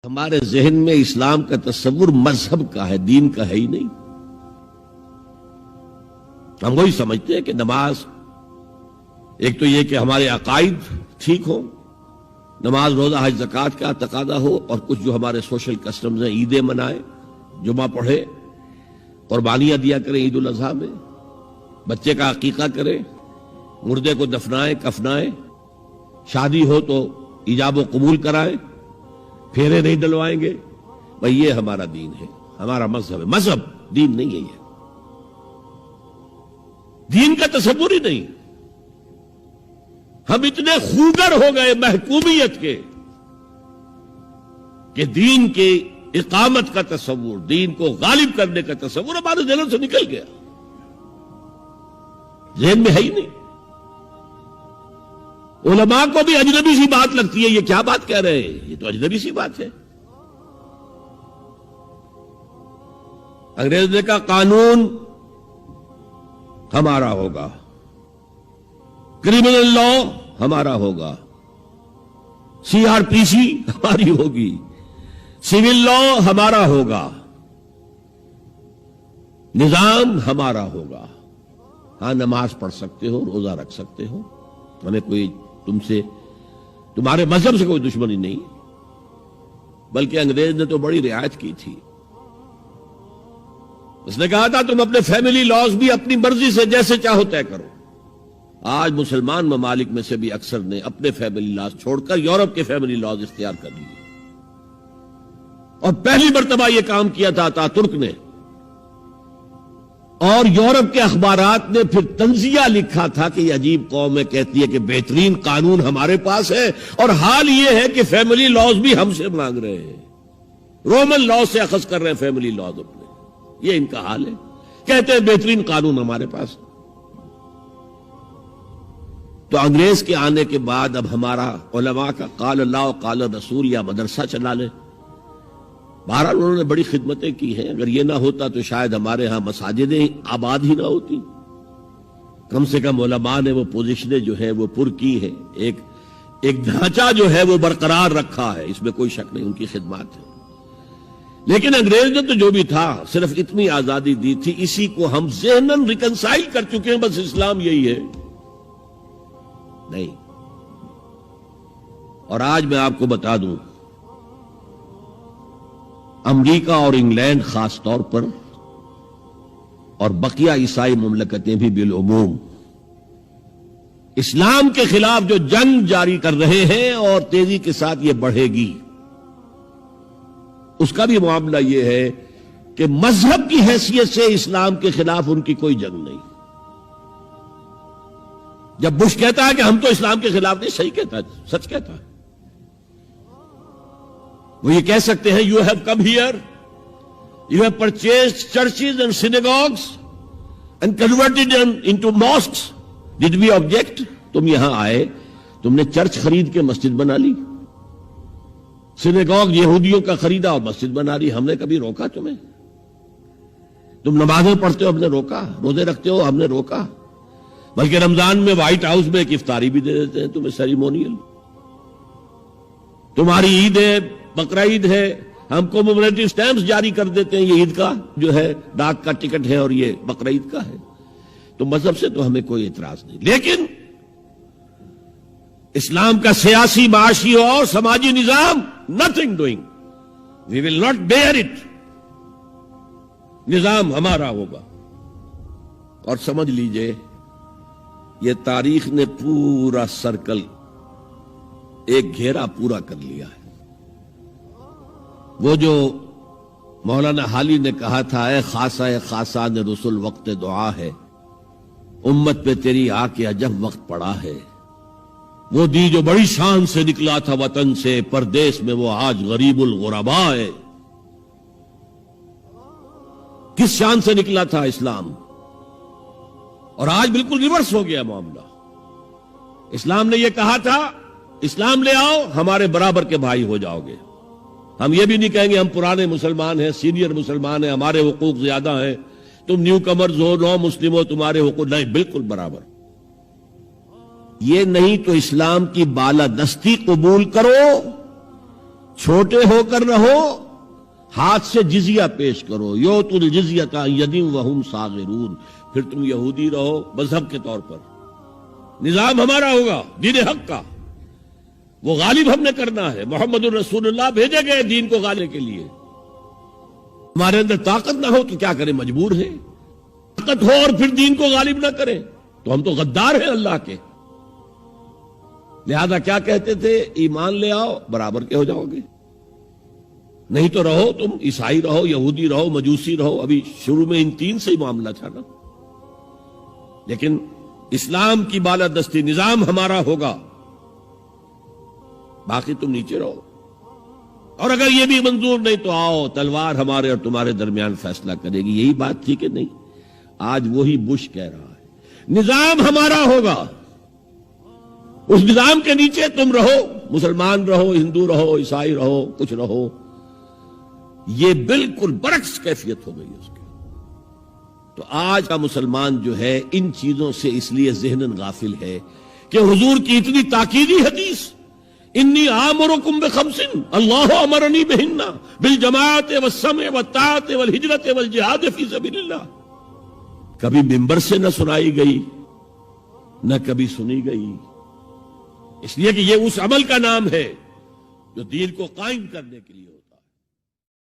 ہمارے ذہن میں اسلام کا تصور مذہب کا ہے، دین کا ہے ہی نہیں۔ ہم وہی سمجھتے ہیں کہ نماز ایک تو یہ کہ ہمارے عقائد ٹھیک ہوں، نماز روزہ حج زکوٰۃ کا تقاضا ہو، اور کچھ جو ہمارے سوشل کسٹمز ہیں، عیدیں منائیں، جمعہ پڑھے، قربانیاں دیا کریں عید الاضحیٰ میں، بچے کا عقیقہ کریں، مردے کو دفنائیں کفنائیں، شادی ہو تو ایجاب و قبول کرائیں، پھیرے نہیں ڈلوائیں گے۔ بھئی یہ ہمارا دین ہے، ہمارا مذہب ہے۔ مذہب دین نہیں ہے، یہ دین کا تصور ہی نہیں۔ ہم اتنے خوگر ہو گئے محکومیت کے کہ دین کی اقامت کا تصور، دین کو غالب کرنے کا تصور ہمارے ذہن سے نکل گیا، ذہن میں ہے ہی نہیں۔ علماء کو بھی اجنبی سی بات لگتی ہے، یہ کیا بات کہہ رہے ہیں، یہ تو اجنبی سی بات ہے۔ انگریز نے کہا قانون ہمارا ہوگا، کرمنل لا ہمارا ہوگا، CRPC ہماری ہوگی، سول لا ہمارا ہوگا، نظام ہمارا ہوگا۔ ہاں نماز پڑھ سکتے ہو، روزہ رکھ سکتے ہو، ہمیں کوئی تم سے، تمہارے مذہب سے کوئی دشمنی نہیں، بلکہ انگریز نے تو بڑی رعایت کی تھی۔ اس نے کہا تھا تم اپنے فیملی لاز بھی اپنی مرضی سے جیسے چاہو طے کرو۔ آج مسلمان ممالک میں سے بھی اکثر نے اپنے فیملی لاز چھوڑ کر یورپ کے فیملی لاز اختیار کر لیے، اور پہلی مرتبہ یہ کام کیا تھا ترک نے، اور یورپ کے اخبارات نے پھر تنزیہ لکھا تھا کہ یہ عجیب قوم ہے، کہتی ہے کہ بہترین قانون ہمارے پاس ہے، اور حال یہ ہے کہ فیملی لاز بھی ہم سے مانگ رہے ہیں، رومن لاز سے اخذ کر رہے ہیں فیملی لاز اپنے۔ یہ ان کا حال ہے، کہتے ہیں بہترین قانون ہمارے پاس۔ تو انگریز کے آنے کے بعد اب ہمارا علماء کا قال اللہ و قال رسول یا مدرسہ چلا لے۔ بہرحال انہوں نے بڑی خدمتیں کی ہیں، اگر یہ نہ ہوتا تو شاید ہمارے ہاں مساجدیں آباد ہی نہ ہوتی۔ کم سے کم علماء نے وہ پوزیشنیں جو ہیں وہ پر کی ہیں، ایک ڈھانچہ جو ہے وہ برقرار رکھا ہے، اس میں کوئی شک نہیں، ان کی خدمات ہے۔ لیکن انگریز نے تو جو بھی تھا صرف اتنی آزادی دی تھی، اسی کو ہم ذہناً ریکنسائل کر چکے ہیں، بس اسلام یہی ہے نہیں۔ اور آج میں آپ کو بتا دوں، امریکہ اور انگلینڈ خاص طور پر، اور بقیہ عیسائی مملکتیں بھی بالعموم، اسلام کے خلاف جو جنگ جاری کر رہے ہیں، اور تیزی کے ساتھ یہ بڑھے گی، اس کا بھی معاملہ یہ ہے کہ مذہب کی حیثیت سے اسلام کے خلاف ان کی کوئی جنگ نہیں۔ جب بش کہتا ہے کہ ہم تو اسلام کے خلاف نہیں، صحیح کہتا ہے، سچ کہتا ہے۔ وہ یہ کہہ سکتے ہیں you have come here, you have purchased churches and synagogues and converted into mosques, did we object? تم یہاں آئے، تم نے چرچ خرید کے مسجد بنا لی، سینیگوگ یہودیوں کا خریدا اور مسجد بنا لی، ہم نے کبھی روکا تمہیں؟ تم نمازیں پڑھتے ہو، ہم نے روکا؟ روزے رکھتے ہو، ہم نے روکا؟ بلکہ رمضان میں وائٹ ہاؤس میں ایک افطاری بھی دے دیتے ہیں تمہیں، سیریمونیل۔ تمہاری عید ہے، بقرہ عید ہے، ہم کو میموریٹو سٹیمپس جاری کر دیتے ہیں، یہ عید کا جو ہے ڈاک کا ٹکٹ ہے اور یہ بقرہ عید کا ہے۔ تو مذہب سے تو ہمیں کوئی اعتراض نہیں، لیکن اسلام کا سیاسی، معاشی اور سماجی نظام nothing doing, we will not bear it، نظام ہمارا ہوگا۔ اور سمجھ لیجئے یہ تاریخ نے پورا سرکل، ایک گھیرا پورا کر لیا ہے۔ وہ جو مولانا حالی نے کہا تھا، اے خاصان رسول وقت دعا ہے، امت پہ تیری آ کے عجب وقت پڑا ہے، وہ دی جو بڑی شان سے نکلا تھا وطن سے، پردیس میں وہ آج غریب الغرباء ہے۔ کس شان سے نکلا تھا اسلام، اور آج بالکل ریورس ہو گیا معاملہ۔ اسلام نے یہ کہا تھا اسلام لے آؤ، ہمارے برابر کے بھائی ہو جاؤ گے۔ ہم یہ بھی نہیں کہیں گے ہم پرانے مسلمان ہیں، سینئر مسلمان ہیں، ہمارے حقوق زیادہ ہیں، تم نیو کمرز ہو، نو مسلم ہو، تمہارے حقوق نہیں، بالکل برابر۔ یہ نہیں تو اسلام کی بالادستی قبول کرو، چھوٹے ہو کر رہو، ہاتھ سے جزیہ پیش کرو، یوت الجزیۃ عن ید وہم صاغرون، پھر تم یہودی رہو مذہب کے طور پر، نظام ہمارا ہوگا دین حق کا، وہ غالب ہم نے کرنا ہے، محمد الرسول اللہ بھیجے گئے دین کو غالب کے لیے، ہمارے اندر طاقت نہ ہو تو کیا کریں، مجبور ہیں، طاقت ہو اور پھر دین کو غالب نہ کریں تو ہم تو غدار ہیں اللہ کے۔ لہذا کیا کہتے تھے، ایمان لے آؤ برابر کے ہو جاؤ گے، نہیں تو رہو تم عیسائی رہو، یہودی رہو، مجوسی رہو، ابھی شروع میں ان تین سے ہی معاملہ تھا نا، لیکن اسلام کی بالادستی، نظام ہمارا ہوگا، باقی تم نیچے رہو، اور اگر یہ بھی منظور نہیں تو آؤ تلوار ہمارے اور تمہارے درمیان فیصلہ کرے گی۔ یہی بات تھی کہ نہیں؟ آج وہی بش کہہ رہا ہے نظام ہمارا ہوگا، اس نظام کے نیچے تم رہو، مسلمان رہو، ہندو رہو، عیسائی رہو، کچھ رہو۔ یہ بالکل برعکس کیفیت ہو گئی اس کی۔ تو آج کا مسلمان جو ہے ان چیزوں سے اس لیے ذہناً غافل ہے کہ حضور کی اتنی تاکیدی حدیث، انی آمرکم بخمس اللہ امرنی بہن بالجماعت والسمع والطاعت والہجرت والجہاد فی سبیل اللہ، کبھی ممبر سے نہ سنائی گئی، نہ کبھی سنی گئی، اس لیے کہ یہ اس عمل کا نام ہے جو دین کو قائم کرنے کے لیے ہوتا ہے۔